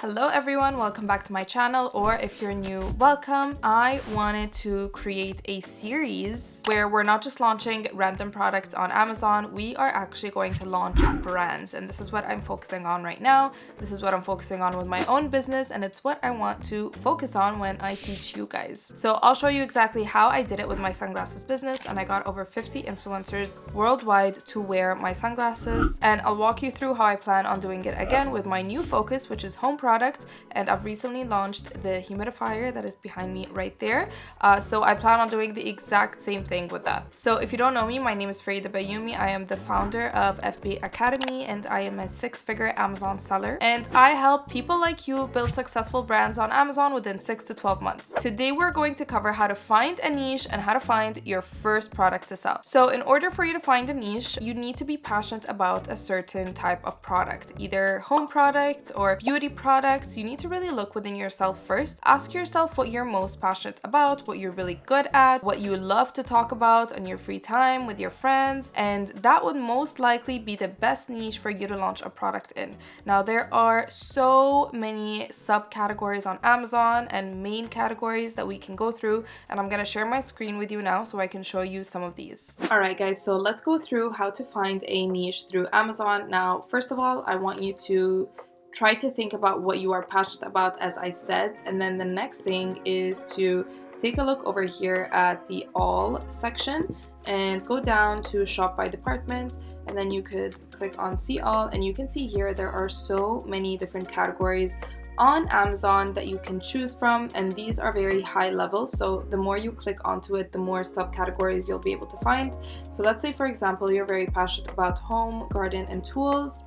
Hello everyone, welcome back to my channel, or if you're new, welcome. I wanted to create a series where we're not just launching random products on Amazon, we are actually going to launch brands, and this is what I'm focusing on right now. This is what I'm focusing on with my own business, and it's what I want to focus on when I teach you guys. So I'll show you exactly how I did it with my sunglasses business, and I got over 50 influencers worldwide to wear my sunglasses, and I'll walk you through how I plan on doing it again with my new focus, which is home product. And I've recently launched the humidifier that is behind me right there, so I plan on doing the exact same thing with that. So if you don't know me, my name is Farida Bayumi. I am the founder of FBA Academy, and I am a six-figure Amazon seller, and I help people like you build successful brands on Amazon within 6 to 12 months. Today we're going to cover how to find a niche and how to find your first product to sell. So in order for you to find a niche, you need to be passionate about a certain type of product, either home product or beauty product. You need to really look within yourself first. Ask yourself what you're most passionate about, what you're really good at, what you love to talk about on your free time with your friends, and that would most likely be the best niche for you to launch a product in. Now, there are so many subcategories on Amazon and main categories that we can go through, and I'm going to share my screen with you now so I can show you some of these. All right, guys, so let's go through how to find a niche through Amazon. Now, first of all, I want you to try to think about what you are passionate about, as I said, and then the next thing is to take a look over here at the all section and go down to shop by department, and then you could click on see all, and you can see here there are so many different categories on Amazon that you can choose from, and these are very high level, so the more you click onto it, the more subcategories you'll be able to find. So let's say, for example, you're very passionate about home, garden, and tools.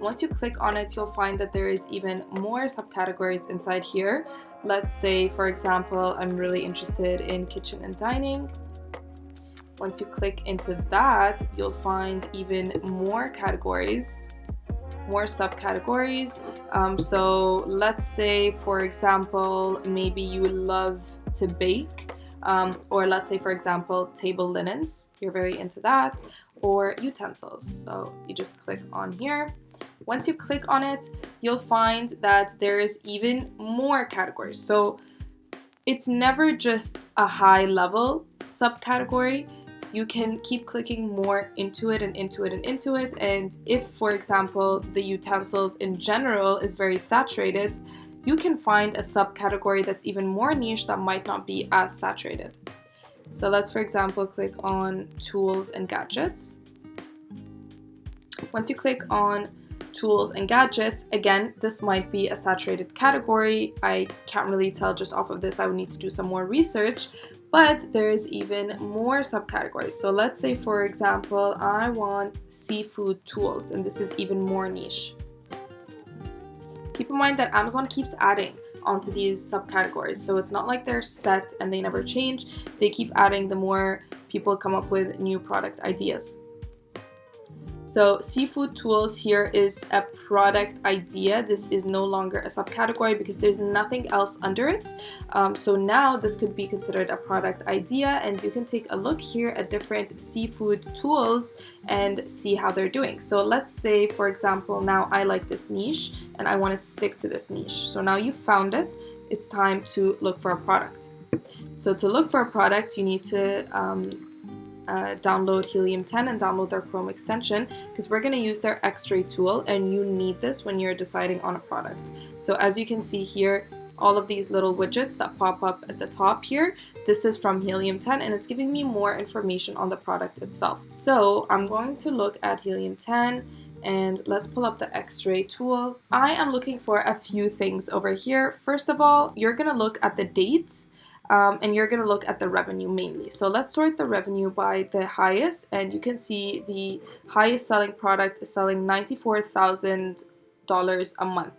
Once you click on it, you'll find that there is even more subcategories inside here. Let's say, for example, I'm really interested in kitchen and dining. Once you click into that, you'll find even more categories, more subcategories. So let's say, for example, maybe you love to bake, or let's say, for example, table linens. You're very into that, or utensils. So you just click on here. Once you click on it, you'll find that there is even more categories. So it's never just a high level subcategory. You can keep clicking more into it and into it and into it. And if, for example, the utensils in general is very saturated, you can find a subcategory that's even more niche that might not be as saturated. So let's, for example, click on tools and gadgets. Once you click on tools and gadgets, again, this might be a saturated category. I can't really tell just off of this. I would need to do some more research, but there's even more subcategories. So let's say, for example, I want seafood tools, and this is even more niche. Keep in mind that Amazon keeps adding onto these subcategories, so it's not like they're set and they never change. They keep adding the more people come up with new product ideas. So seafood tools here is a product idea. This is no longer a subcategory because there's nothing else under it. So now this could be considered a product idea, and you can take a look here at different seafood tools and see how they're doing. So let's say, for example, now I like this niche and I want to stick to this niche. So now you found it. It's time to look for a product. So to look for a product, you need to download Helium 10 and download their Chrome extension, because we're going to use their X-ray tool, and you need this when you're deciding on a product. So as you can see here, all of these little widgets that pop up at the top here, this is from Helium 10, and it's giving me more information on the product itself. So I'm going to look at Helium 10, and let's pull up the X-ray tool. I am looking for a few things over here. First of all, you're going to look at the date. And you're going to look at the revenue mainly. So let's sort the revenue by the highest, and you can see the highest selling product is selling $94,000 a month.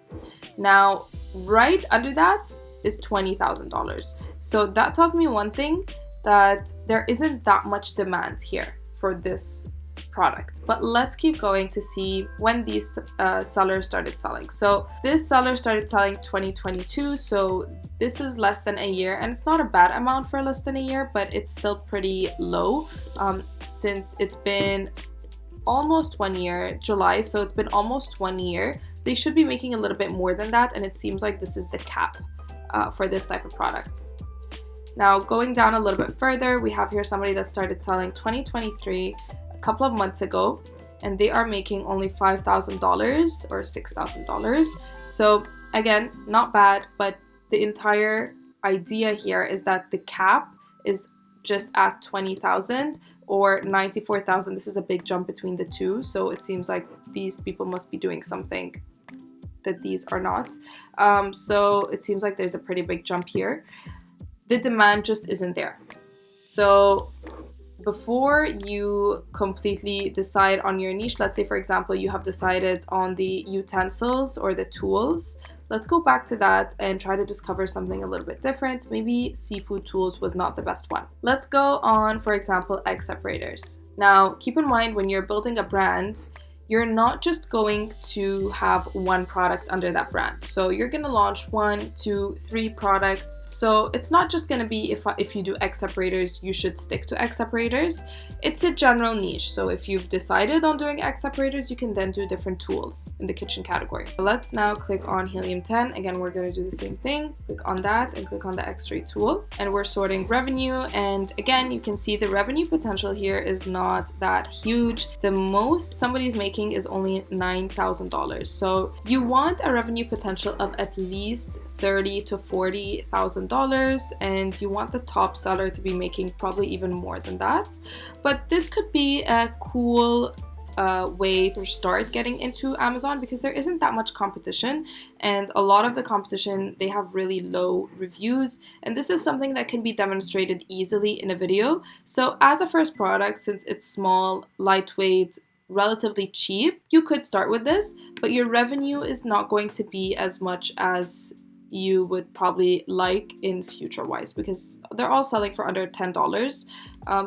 Now, right under that is $20,000. So that tells me one thing, that there isn't that much demand here for this product. But let's keep going to see when these sellers started selling. So this seller started selling 2022, so this is less than a year, and it's not a bad amount for less than a year, but it's still pretty low since it's been almost 1 year, July, so it's been almost 1 year they should be making a little bit more than that, and it seems like this is the cap for this type of product. Now, going down a little bit further, we have here somebody that started selling 2023 a couple of months ago, and they are making only $5,000 or $6,000. So again, not bad, but the entire idea here is that the cap is just at 20,000 or 94,000. This is a big jump between the two, so it seems like these people must be doing something that these are not. So it seems like there's a pretty big jump here. The demand just isn't there. So before you completely decide on your niche, let's say for example you have decided on the utensils or the tools, let's go back to that and try to discover something a little bit different. Maybe seafood tools was not the best one. Let's go on, for example, egg separators. Now, keep in mind when you're building a brand, you're not just going to have one product under that brand. So you're going to launch 1, 2, 3 products. So it's not just going to be if you do egg separators, you should stick to egg separators. It's a general niche. So if you've decided on doing egg separators, you can then do different tools in the kitchen category. Let's now click on helium-10. Again, we're going to do the same thing. Click on that and click on the X-ray tool. And we're sorting revenue. And again, you can see the revenue potential here is not that huge. The most somebody's making is only $9,000. So you want a revenue potential of at least $30,000 to $40,000, and you want the top seller to be making probably even more than that. But this could be a cool way to start getting into Amazon because there isn't that much competition, and a lot of the competition, they have really low reviews, and this is something that can be demonstrated easily in a video. So as a first product, since it's small, lightweight, relatively cheap, you could start with this, but your revenue is not going to be as much as you would probably like in future wise because they're all selling for under $10.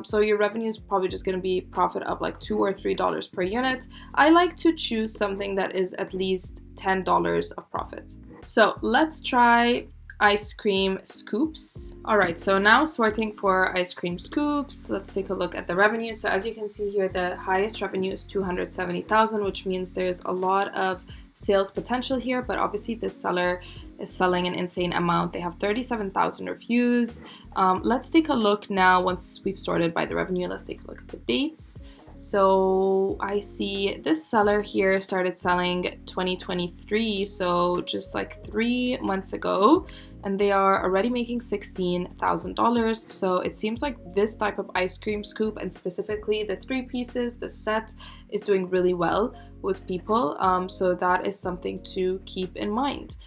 So your revenue is probably just going to be profit of like $2 or $3 per unit. I like to choose something that is at least $10 of profit. So let's try ice cream scoops. All right, so now sorting for ice cream scoops, let's take a look at the revenue. So as you can see here, the highest revenue is 270,000, which means there's a lot of sales potential here, but obviously this seller is selling an insane amount. They have 37,000 reviews. Let's take a look now. Once we've sorted by the revenue, let's take a look at the dates. So I see this seller here started selling 2023, so just like 3 months ago, and they are already making $16,000. So it seems like this type of ice cream scoop, and specifically the 3 pieces, the set, is doing really well with people. So that is something to keep in mind.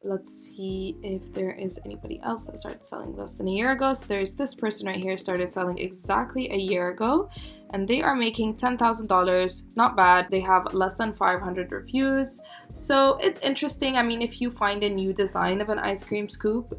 Let's see if there is anybody else that started selling less than a year ago. So there's this person right here, started selling exactly a year ago, and they are making $10,000. Not bad. They have less than 500 reviews. So it's interesting. I mean, if you find a new design of an ice cream scoop,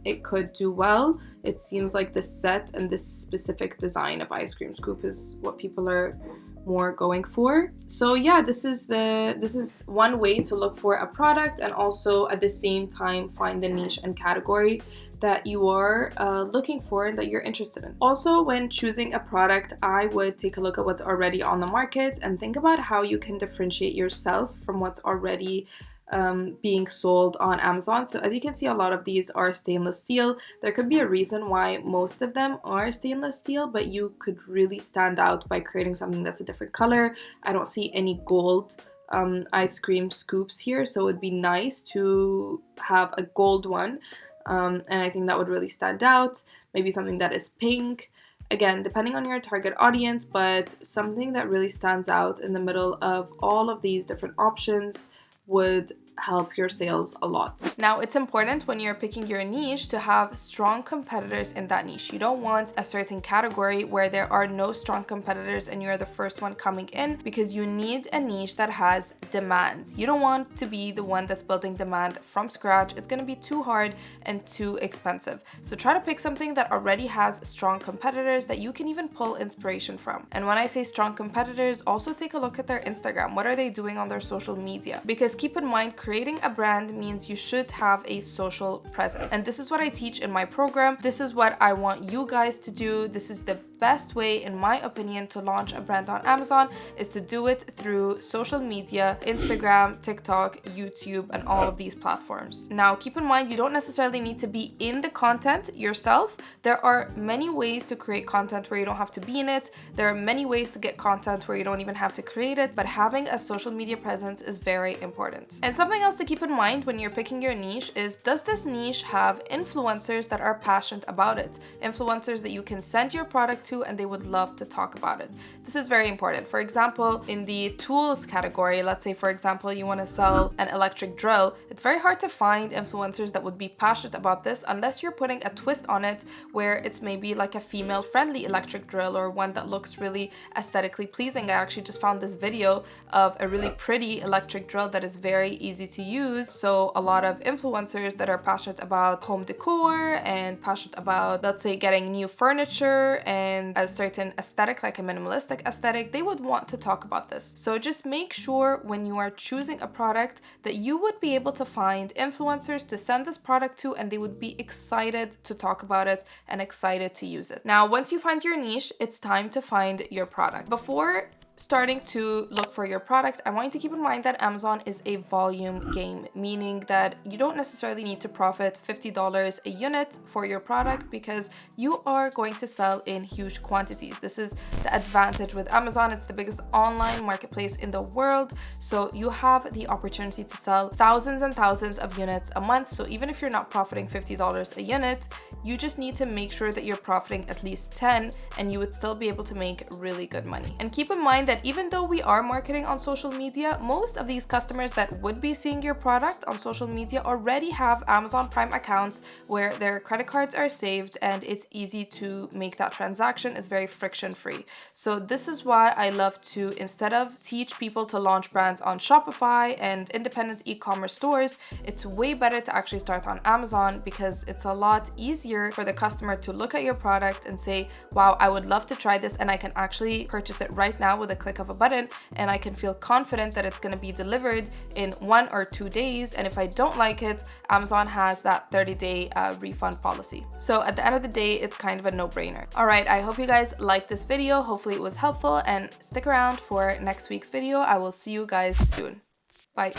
it could do well. It seems like this set and this specific design of ice cream scoop is what people are more going for. So yeah, this is one way to look for a product and also at the same time find the niche and category that you are looking for and that you're interested in. Also, when choosing a product, I would take a look at what's already on the market and think about how you can differentiate yourself from what's already being sold on Amazon. So as you can see, a lot of these are stainless steel. There could be a reason why most of them are stainless steel, but you could really stand out by creating something that's a different color. I don't see any gold ice cream scoops here, so it'd be nice to have a gold one, and I think that would really stand out. Maybe something that is pink. Again, depending on your target audience, but something that really stands out in the middle of all of these different options would help your sales a lot. Now, it's important when you're picking your niche to have strong competitors in that niche. You don't want a certain category where there are no strong competitors and you're the first one coming in, because you need a niche that has demand. You don't want to be the one that's building demand from scratch. It's going to be too hard and too expensive. So try to pick something that already has strong competitors that you can even pull inspiration from. And when I say strong competitors, also take a look at their Instagram. What are they doing on their social media? Because keep in mind, creating a brand means you should have a social presence. And this is what I teach in my program. This is what I want you guys to do. This is the best way, in my opinion, to launch a brand on Amazon is to do it through social media, Instagram, TikTok, YouTube, and all of these platforms. Now, keep in mind, you don't necessarily need to be in the content yourself. There are many ways to create content where you don't have to be in it. There are many ways to get content where you don't even have to create it, but having a social media presence is very important. And something else to keep in mind when you're picking your niche is, does this niche have influencers that are passionate about it? Influencers that you can send your product to and they would love to talk about it. This is very important. For example, in the tools category, let's say for example you want to sell an electric drill, it's very hard to find influencers that would be passionate about this unless you're putting a twist on it where it's maybe like a female friendly electric drill or one that looks really aesthetically pleasing. I actually just found this video of a really pretty electric drill that is very easy to use. So a lot of influencers that are passionate about home decor and passionate about, let's say, getting new furniture and a certain aesthetic, like a minimalistic aesthetic, they would want to talk about this. So just make sure when you are choosing a product that you would be able to find influencers to send this product to and they would be excited to talk about it and excited to use it. Now, once you find your niche, it's time to find your product. Before starting to look for your product, I want you to keep in mind that Amazon is a volume game, meaning that you don't necessarily need to profit $50 a unit for your product because you are going to sell in huge quantities. This is the advantage with Amazon. It's the biggest online marketplace in the world. So you have the opportunity to sell thousands and thousands of units a month. So even if you're not profiting $50 a unit, you just need to make sure that you're profiting at least 10 and you would still be able to make really good money. And keep in mind that even though we are marketing on social media, most of these customers that would be seeing your product on social media already have Amazon Prime accounts where their credit cards are saved and it's easy to make that transaction. It's very friction free. So this is why I love to, instead of teach people to launch brands on Shopify and independent e-commerce stores, it's way better to actually start on Amazon because it's a lot easier for the customer to look at your product and say, wow, I would love to try this and I can actually purchase it right now with a click of a button and I can feel confident that it's going to be delivered in 1 or 2 days. And if I don't like it, Amazon has that 30-day refund policy. So at the end of the day, it's kind of a no-brainer. All right, I hope you guys liked this video. Hopefully it was helpful and stick around for next week's video. I will see you guys soon. Bye.